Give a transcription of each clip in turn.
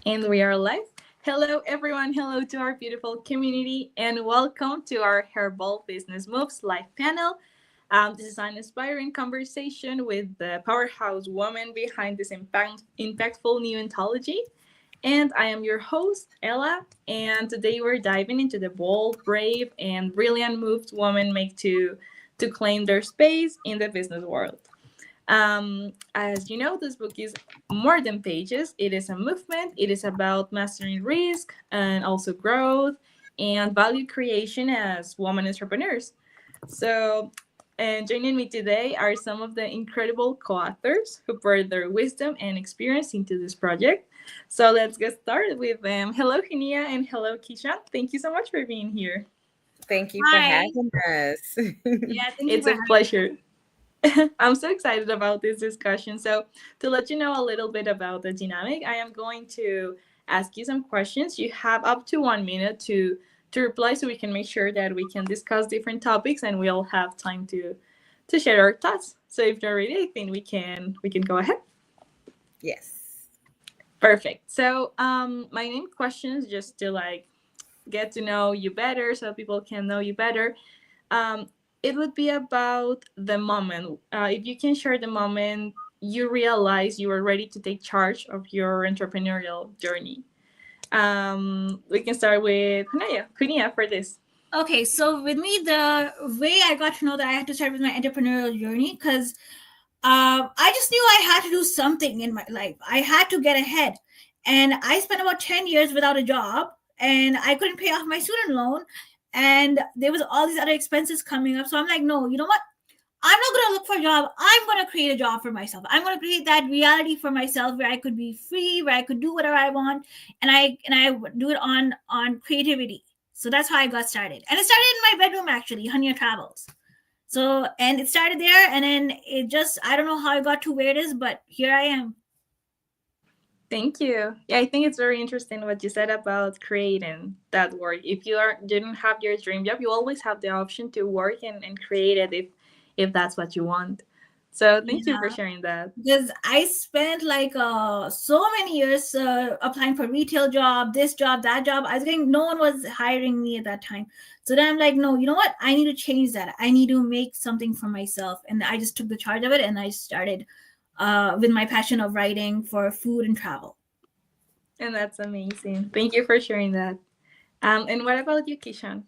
And we are live. Hello, everyone. Hello to our beautiful community, and welcome to our Herbal Business Moves live panel. This is an inspiring conversation with the powerhouse woman behind this impactful new anthology. And I am your host, Ella. And today we're diving into the bold, brave, and brilliant moves women make to claim their space in the business world. As you know, this book is more than pages. It is a movement. It is about mastering risk and also growth and value creation as women entrepreneurs. So, and joining me today are some of the incredible co-authors who poured their wisdom and experience into this project. So let's get started with them. Hello, Hinia, and hello, Kishan. Thank you so much for being here. Thank you for Hi. having us. Yeah, thank you It's for a having me. pleasure. I'm so excited about this discussion. So, to let you know a little bit about the dynamic, I am going to ask you some questions. You have up to 1 minute to reply, so we can make sure that we can discuss different topics and we'll have time to share our thoughts. So, if you're ready, I think we can go ahead. Yes. Perfect. So, my main question is just to like get to know you better, so people can know you better. um, it would be about the moment. If you can share the moment you realize you were ready to take charge of your entrepreneurial journey. We can start with Hunia for this. Okay, so with me, the way I got to know that I had to start with my entrepreneurial journey, because I just knew I had to do something in my life. I had to get ahead. And I spent about 10 years without a job, and I couldn't pay off my student loan. And there was all these other expenses coming up. So I'm like, no, you know what? I'm not going to look for a job. I'm going to create a job for myself. I'm going to create that reality for myself where I could be free, where I could do whatever I want, and I would do it on creativity. So that's how I got started. And it started in my bedroom actually, Hanya Travels. So and it started there, and then it just, I don't know how I got to where it is, but here I am. Thank you. Yeah, I think it's very interesting what you said about creating that work. If you didn't have your dream job, you always have the option to work and create it if that's what you want. So thank you for Yeah. sharing that. Because I spent like so many years applying for retail job, this job, that job. I was getting, no one was hiring me at that time. So then I'm like, no, you know what? I need to change that. I need to make something for myself, and I just took the charge of it, and I started with my passion of writing for food and travel. And that's amazing. Thank you for sharing that. And what about you, Kishan?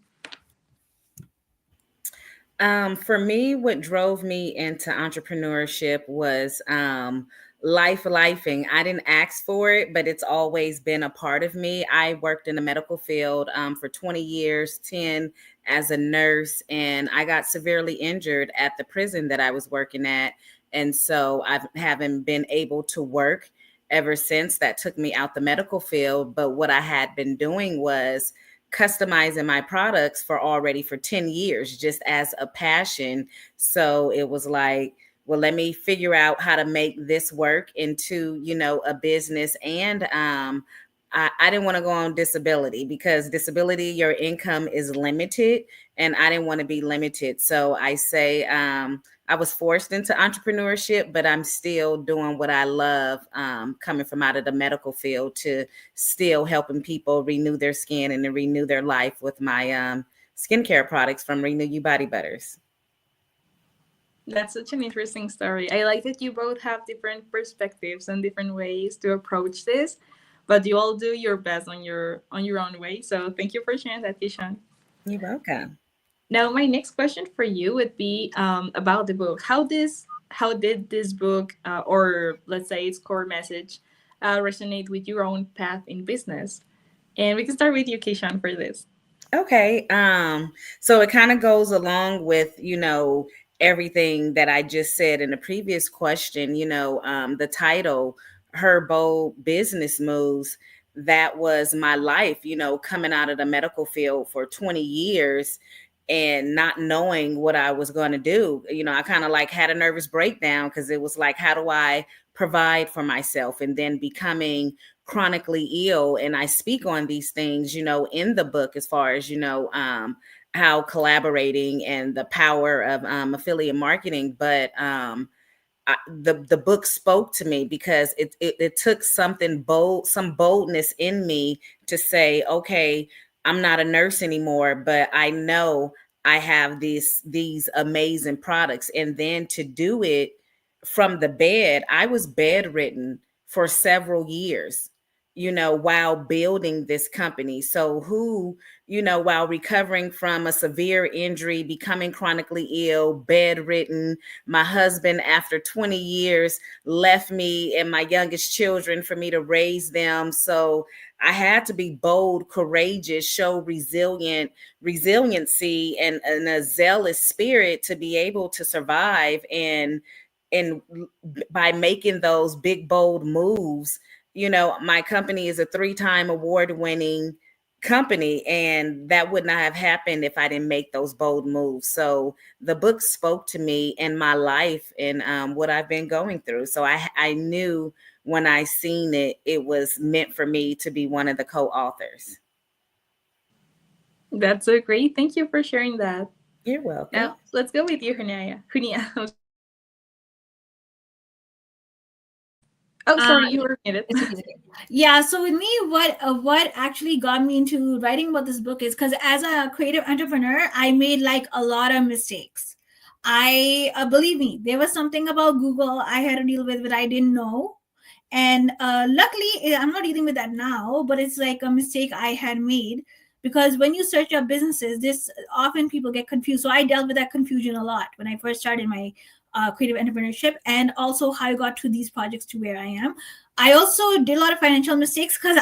For me, what drove me into entrepreneurship was lifing. I didn't ask for it, but it's always been a part of me. I worked in the medical field for 20 years, 10 as a nurse, and I got severely injured at the prison that I was working at. And so I haven't been able to work ever since. That took me out the medical field. But what I had been doing was customizing my products for 10 years just as a passion. So it was like, well, let me figure out how to make this work into, a business. And I didn't want to go on disability because disability, your income is limited, and I didn't want to be limited. So I say, I was forced into entrepreneurship, but I'm still doing what I love, coming from out of the medical field to still helping people renew their skin and to renew their life with my skincare products from Renew You Body Butters. That's such an interesting story. I like that you both have different perspectives and different ways to approach this, but you all do your best on your own way. So thank you for sharing that, Kishan. You're welcome. Now, my next question for you would be about the book. How did this book, or let's say its core message, resonate with your own path in business? And we can start with you, Kishan, for this. Okay. So it kind of goes along with, everything that I just said in the previous question, the title, Her Bold Business Moves, that was my life, coming out of the medical field for 20 years and not knowing what I was going to do. I kind of like had a nervous breakdown because it was like, how do I provide for myself? And then becoming chronically ill. And I speak on these things, in the book as far as, how collaborating and the power of affiliate marketing. But the book spoke to me because it took something bold, some boldness in me to say, okay, I'm not a nurse anymore, but I know I have these amazing products. And then to do it from the bed, I was bedridden for several years, while building this company. So while recovering from a severe injury, becoming chronically ill, bedridden, my husband, after 20 years, left me and my youngest children for me to raise them. So I had to be bold, courageous, show resiliency and a zealous spirit to be able to survive. And by making those big, bold moves, my company is a 3-time award-winning company, and that would not have happened if I didn't make those bold moves. So the book spoke to me and my life and what I've been going through. So I knew when I seen it, it was meant for me to be one of the co-authors. That's so great. Thank you for sharing that. You're welcome. Now let's go with you, Hunia. Oh, sorry, you were muted. Yeah, so with me, what actually got me into writing about this book is because as a creative entrepreneur, I made like a lot of mistakes. I believe me, there was something about Google I had to deal with that I didn't know, and luckily I'm not dealing with that now. But it's like a mistake I had made, because when you search up businesses, this often people get confused. So I dealt with that confusion a lot when I first started my creative entrepreneurship, and also how I got to these projects to where I am. I also did a lot of financial mistakes because,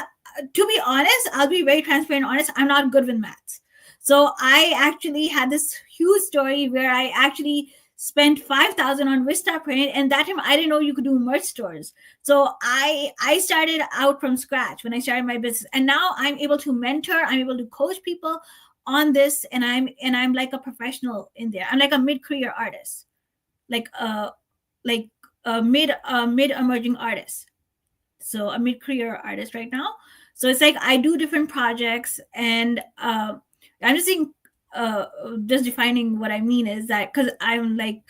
to be honest, I'll be very transparent and honest, I'm not good with maths. So I actually had this huge story where I actually spent 5,000 on Vistaprint, and that time I didn't know you could do merch stores. So I started out from scratch when I started my business, and now I'm able to mentor, I'm able to coach people on this, and I'm like a professional in there. I'm like a mid-career artist, like a mid emerging artist, so a mid-career artist right now. So it's like I do different projects, and I'm just saying, just defining what I mean is that because I'm like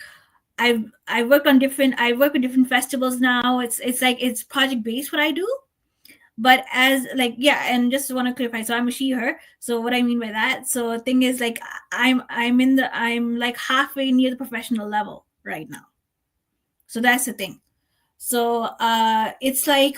I work with different festivals now. It's like it's project based what I do. But as like, yeah, and just want to clarify, so I'm a she her. So what I mean by that, so the thing is like I'm like halfway near the professional level right now. So that's the thing. So it's like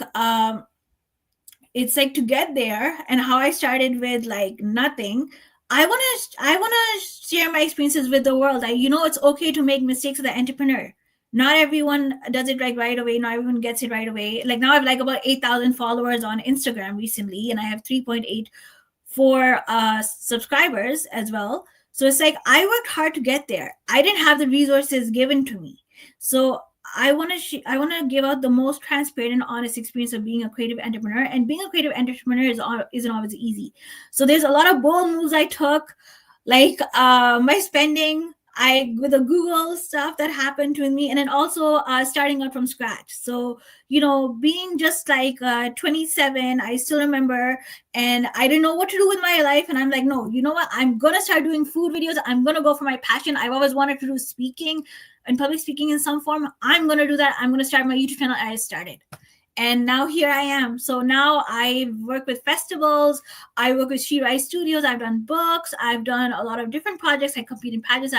to get there, and how I started with like nothing. I want to share my experiences with the world. It's okay to make mistakes as an entrepreneur. Not everyone does it right away. Not everyone gets it right away. Like now I have like about 8,000 followers on Instagram recently, and I have 3.84 subscribers as well. So it's like I worked hard to get there. I didn't have the resources given to me. So I want to give out the most transparent and honest experience of being a creative entrepreneur. And being a creative entrepreneur isn't always easy. So there's a lot of bold moves I took, like my spending, with the Google stuff that happened with me, and then also starting out from scratch. So being just like 27, I still remember, and I didn't know what to do with my life, and I'm like, no, you know what? I'm gonna start doing food videos. I'm gonna go for my passion. I've always wanted to do speaking and public speaking in some form. I'm gonna do that. I'm gonna start my YouTube channel. I started. And now here I am. So now I work with festivals. I work with She Writes Studios. I've done books. I've done a lot of different projects. I compete in pageants.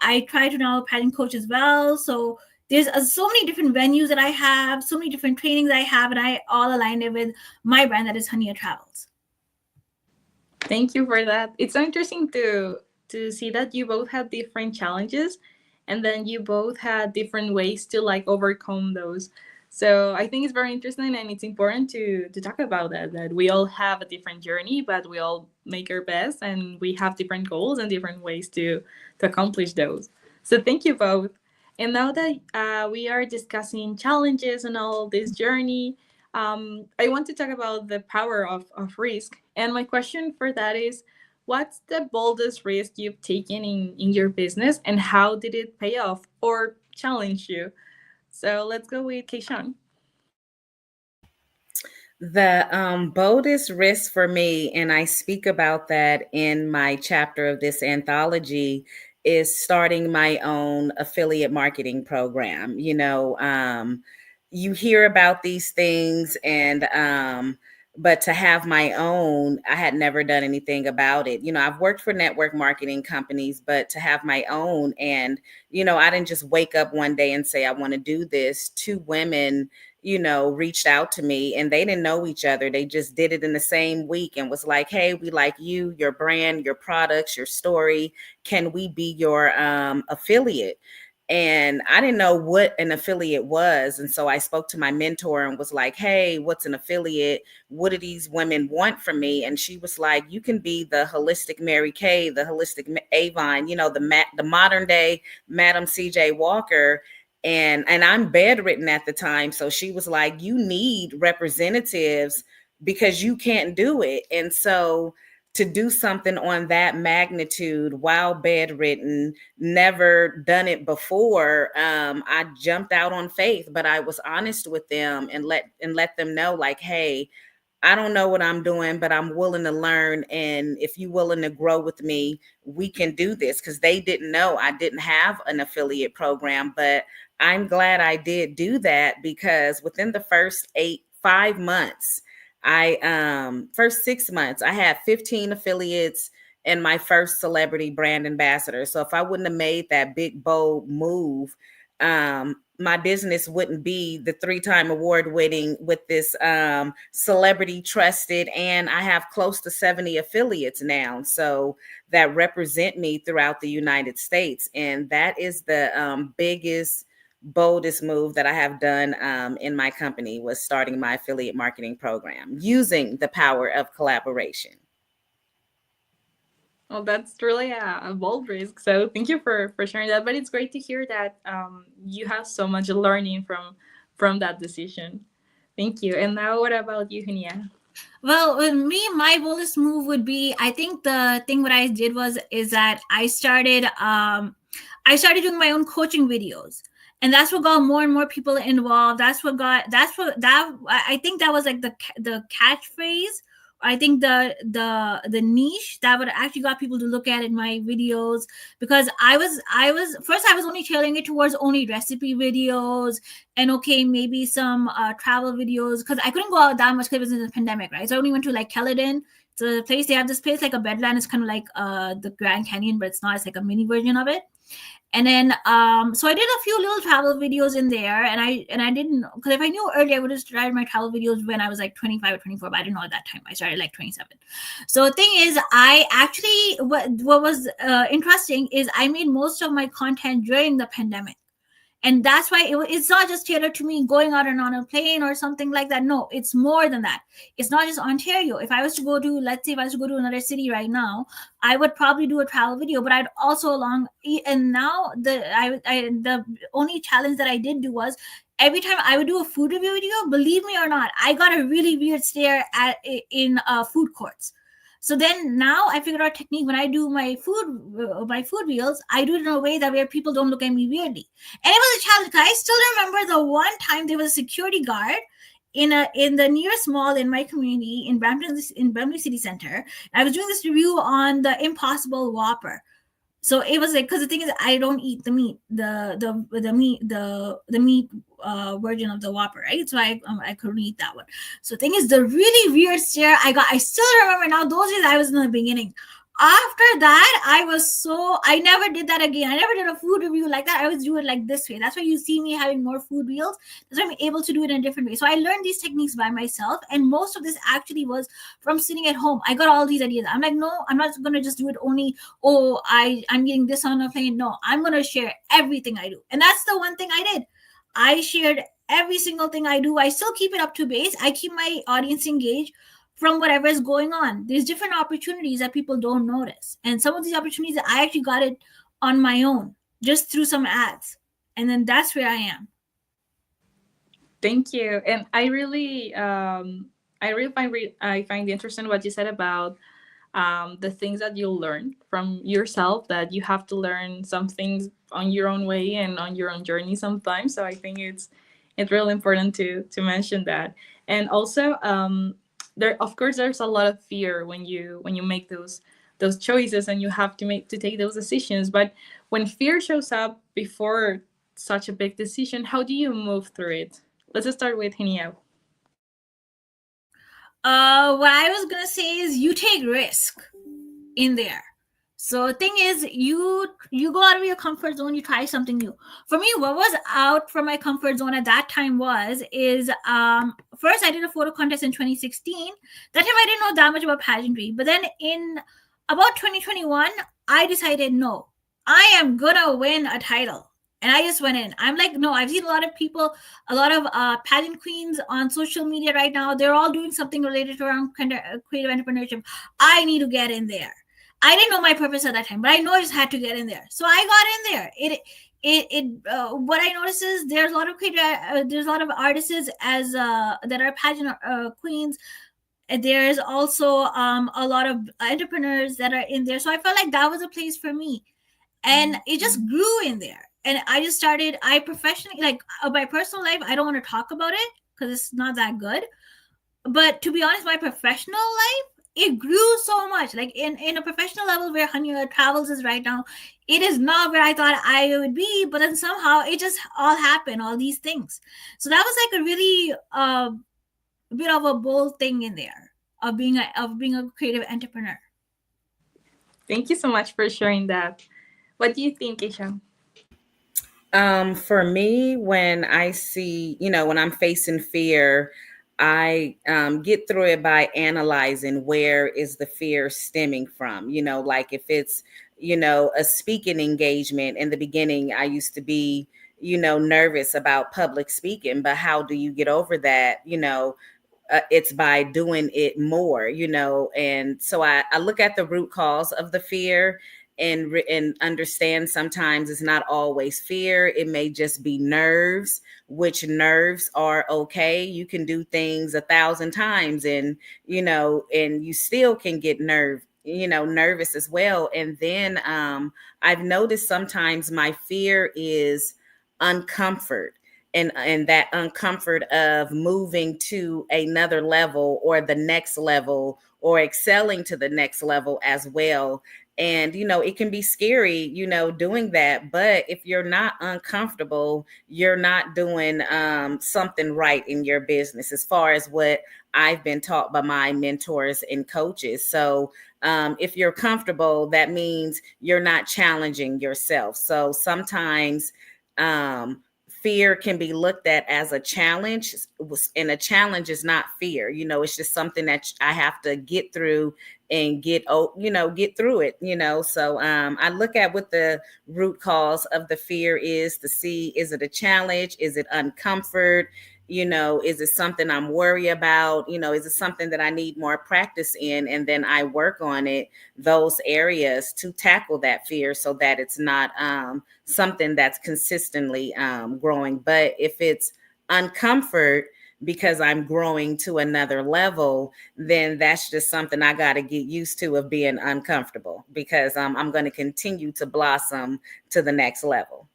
I try to now pageant coach as well. So there's so many different venues that I have, so many different trainings I have, and I all aligned it with my brand that is Hania Travels. Thank you for that. It's so interesting to see that you both had different challenges, and then you both had different ways to like overcome those. So I think it's very interesting, and it's important to talk about that we all have a different journey, but we all make our best, and we have different goals and different ways to accomplish those. So thank you both. And now that we are discussing challenges and all this journey, I want to talk about the power of risk. And my question for that is, what's the boldest risk you've taken in your business, and how did it pay off or challenge you? So let's go with Keishan. The boldest risk for me, and I speak about that in my chapter of this anthology, is starting my own affiliate marketing program. You hear about these things, and but to have my own, I had never done anything about it. I've worked for network marketing companies, but to have my own, and I didn't just wake up one day and say I want to do this. Two women reached out to me, and they didn't know each other. They just did it in the same week and was like, hey, we like you, your brand, your products, your story. Can we be your affiliate? And I didn't know what an affiliate was. And so I spoke to my mentor and was like, hey, what's an affiliate? What do these women want from me? And she was like, you can be the holistic Mary Kay, the holistic Avon, the modern day Madam CJ Walker. And I'm bedridden at the time. So she was like, you need representatives because you can't do it. And so to do something on that magnitude while bedridden, never done it before, I jumped out on faith. But I was honest with them and let them know, like, hey, I don't know what I'm doing, but I'm willing to learn. And if you're willing to grow with me, we can do this. Because they didn't know I didn't have an affiliate program. But I'm glad I did do that, because within the first 5 months, first 6 months, I had 15 affiliates and my first celebrity brand ambassador. So if I wouldn't have made that big, bold move, my business wouldn't be the 3-time award winning with this celebrity trusted. And I have close to 70 affiliates now, so that represent me throughout the United States. And that is the biggest, boldest move that I have done in my company, was starting my affiliate marketing program using the power of collaboration. Well, that's really a bold risk. So thank you for sharing that. But it's great to hear that you have so much learning from that decision. Thank you. And now, what about you, Hunia? Well, with me, my boldest move would be, I think the thing what I did is that I started doing my own coaching videos. And that's what got more and more people involved. I think that was like the catchphrase. I think the niche that would actually got people to look at in my videos, because I was only tailoring it towards only recipe videos and maybe some travel videos, because I couldn't go out that much because it was in the pandemic, right? So I only went to like Caledon. It's a place, they have this place like a Bedland. It's kind of like the Grand Canyon, but it's not. It's like a mini version of it. And then so I did a few little travel videos in there, and I didn't, because if I knew earlier, I would have started my travel videos when I was like 25 or 24, but I didn't know at that time. I started like 27. So the thing is, I actually, what was interesting is I made most of my content during the pandemic. And that's why it's not just tailored to me going out and on a plane or something like that. No, it's more than that. It's not just Ontario. If I was to go to, let's say if I was to go to another city right now, I would probably do a travel video, but I'd also and now the only challenge that I did do was, every time I would do a food review video, believe me or not, I got a really weird stare in food courts. So then now I figured out a technique. When I do my food reels, I do it in a way that where people don't look at me weirdly. And it was a challenge. I still remember the one time there was a security guard in the nearest mall in my community in Brampton City Center. I was doing this review on the Impossible Whopper. So it was like, because the thing is, I don't eat the meat, the meat version of the Whopper, right? So I couldn't eat that one. So the thing is, the really weird stare I got, I still remember now. Those days I was in the beginning. After that, I never did that again. I never did a food review like that. I always do it like this way. That's why you see me having more food reels. That's why I'm able to do it in a different way. So I learned these techniques by myself. And most of this actually was from sitting at home. I got all these ideas. I'm like, no, I'm not going to just do it only, I'm getting this on a plane. No, I'm going to share everything I do. And that's the one thing I did. I shared every single thing I do. I still keep it up to base. I keep my audience engaged from whatever is going on. There's different opportunities that people don't notice. And some of these opportunities, I actually got it on my own, just through some ads. And then that's where I am. Thank you. And I really find interesting what you said about the things that you learn from yourself, that you have to learn some things on your own way and on your own journey sometimes. So I think it's really important to mention that. And also, there's a lot of fear when you make those those choices and you have to take those decisions. But when fear shows up before such a big decision, how do you move through it? Let's start with Henia. What I was gonna say is you take risk in there. So the thing is, you go out of your comfort zone, you try something new. For me, what was out from my comfort zone at that time is first I did a photo contest in 2016. That time I didn't know that much about pageantry, but then in about 2021, I decided no, I am gonna win a title. And I just went in. I'm like, no, I've seen a lot of people, a lot of pageant queens on social media right now. They're all doing something related to around creative entrepreneurship. I need to get in there. I didn't know my purpose at that time, but I know I just had to get in there. So I got in there. What I noticed is there's a lot of there's a lot of artists as that are pageant queens. There's also a lot of entrepreneurs that are in there. So I felt like that was a place for me, and it just grew in there. And I just started. I professionally, like my personal life, I don't want to talk about it because it's not that good. But to be honest, my professional life, it grew so much. Like in a professional level where Hania Travels is right now, it is not where I thought I would be, but then somehow it just all happened, all these things. So that was like a really bit of a bold thing in there of being a creative entrepreneur. Thank you so much for sharing that. What do you think, Isha? For me, when I see, when I'm facing fear, I get through it by analyzing where is the fear stemming from. Like if it's, a speaking engagement in the beginning, I used to be, nervous about public speaking, but how do you get over that? It's by doing it more, and so I look at the root cause of the fear and understand sometimes it's not always fear. It may just be nerves, which nerves are okay. You can do things 1,000 times and you still can get nervous as well. And then I've noticed sometimes my fear is uncomfort. And that uncomfort of moving to another level or the next level or excelling to the next level as well. And, it can be scary, doing that. But if you're not uncomfortable, you're not doing something right in your business, as far as what I've been taught by my mentors and coaches. So if you're comfortable, that means you're not challenging yourself. So sometimes fear can be looked at as a challenge, and a challenge is not fear. It's just something that I have to get through and get through it. So I look at what the root cause of the fear is to see, is it a challenge? Is it uncomfort? Is it something I'm worried about? Is it something that I need more practice in? And then I work on it, those areas, to tackle that fear so that it's not something that's consistently growing. But if it's uncomfort because I'm growing to another level, then that's just something I got to get used to, of being uncomfortable, because I'm going to continue to blossom to the next level.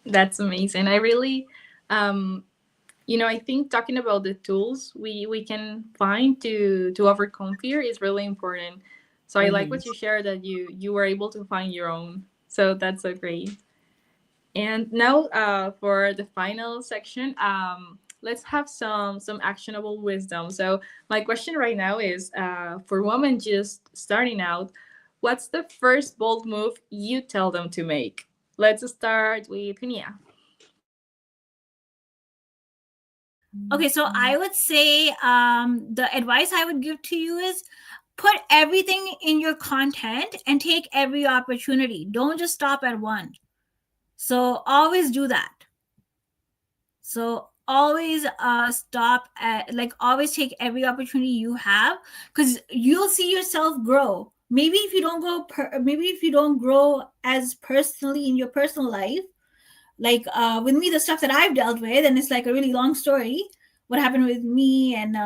That's amazing. I really I think talking about the tools we can find to overcome fear is really important. So I like what you shared, that you were able to find your own. So that's so great. And now for the final section, let's have some actionable wisdom. So my question right now is, for women just starting out, what's the first bold move you tell them to make? Let's start with Hania. Okay, so I would say the advice I would give to you is put everything in your content and take every opportunity. Don't just stop at one. So always do that. So always stop at, always take every opportunity you have, because you'll see yourself grow. Maybe if you don't grow as personally in your personal life, like with me, the stuff that I've dealt with, and it's like a really long story, what happened with me and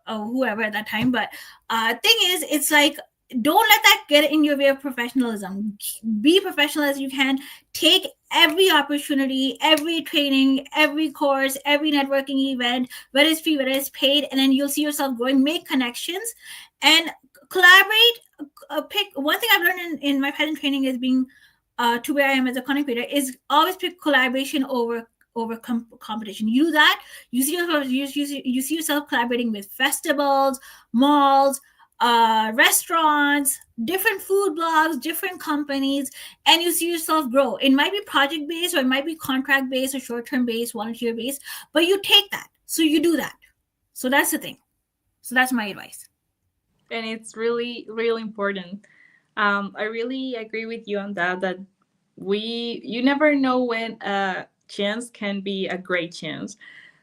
whoever at that time. But thing is, it's like, don't let that get in your way of professionalism. Be professional as you can. Take every opportunity, every training, every course, every networking event, whether it's free, whether it's paid, and then you'll see yourself growing. Make connections and collaborate. Pick one thing I've learned in my pattern training is being to where I am as a content creator is always pick collaboration over competition. You do that, you see yourself collaborating with festivals, malls, restaurants, different food blogs, different companies, and you see yourself grow. It might be project based, or it might be contract based, or short term based, volunteer based, but you take that. So you do that. So that's the thing. So that's my advice. And it's really, really important. I really agree with you on that. That you never know when a chance can be a great chance.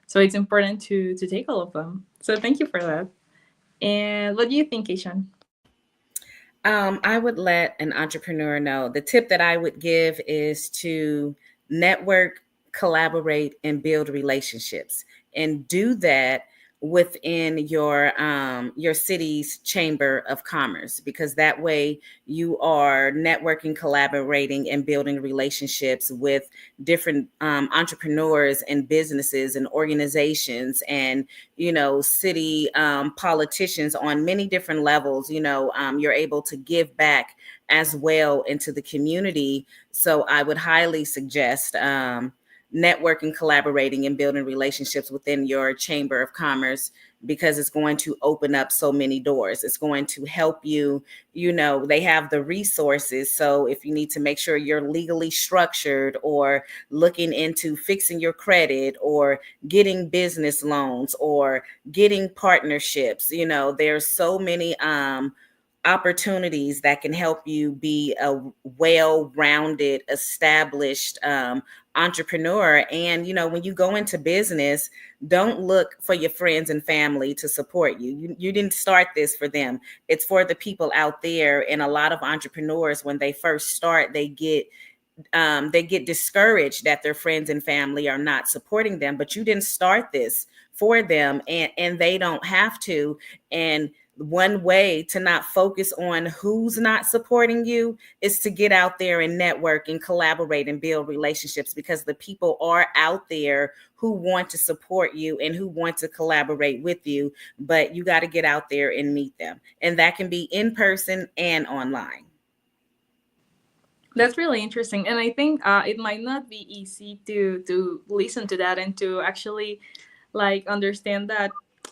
So it's important to take all of them. So thank you for that. And what do you think, Ishan? I would let an entrepreneur know the tip that I would give is to network, collaborate, and build relationships, and do that within your city's chamber of commerce, because that way you are networking, collaborating, and building relationships with different entrepreneurs and businesses and organizations and city politicians on many different levels. You're able to give back as well into the community. So I would highly suggest networking, collaborating, and building relationships within your chamber of commerce, because it's going to open up so many doors. It's going to help you. They have the resources. So if you need to make sure you're legally structured, or looking into fixing your credit, or getting business loans, or getting partnerships, there's so many opportunities that can help you be a well-rounded, established entrepreneur. And when you go into business, don't look for your friends and family to support you. You didn't start this for them. It's for the people out there. And a lot of entrepreneurs, when they first start, they get discouraged that their friends and family are not supporting them. But you didn't start this for them, and they don't have to. And one way to not focus on who's not supporting you is to get out there and network and collaborate and build relationships, because the people are out there who want to support you and who want to collaborate with you. But you got to get out there and meet them. And that can be in person and online. That's really interesting. And I think it might not be easy to listen to that and to actually understand that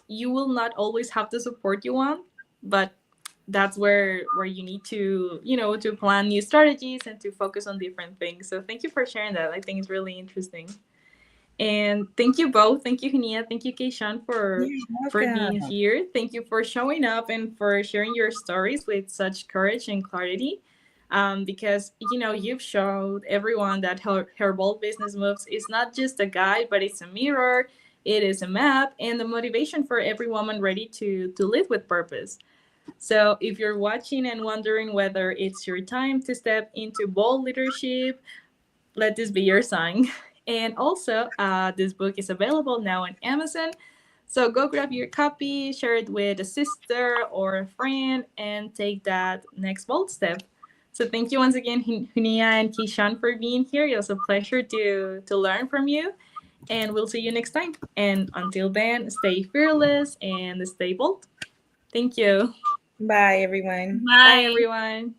you will not always have the support you want, but that's where you need to to plan new strategies and to focus on different things. So thank you for sharing that. I think it's really interesting. And thank you both. Thank you, Hania. Thank you, Keishan, for being here. Thank you for showing up and for sharing your stories with such courage and clarity. Because you've showed everyone that her Bold Business Moves is not just a guide, but it's a mirror. It is a map and the motivation for every woman ready to live with purpose. So if you're watching and wondering whether it's your time to step into bold leadership, let this be your sign. And also, this book is available now on Amazon. So go grab your copy, share it with a sister or a friend, and take that next bold step. So thank you once again, Hunia and Keishan, for being here. It was a pleasure to learn from you. And we'll see you next time. And until then, stay fearless and stay bold. Thank you. Bye, everyone. Bye. Bye everyone.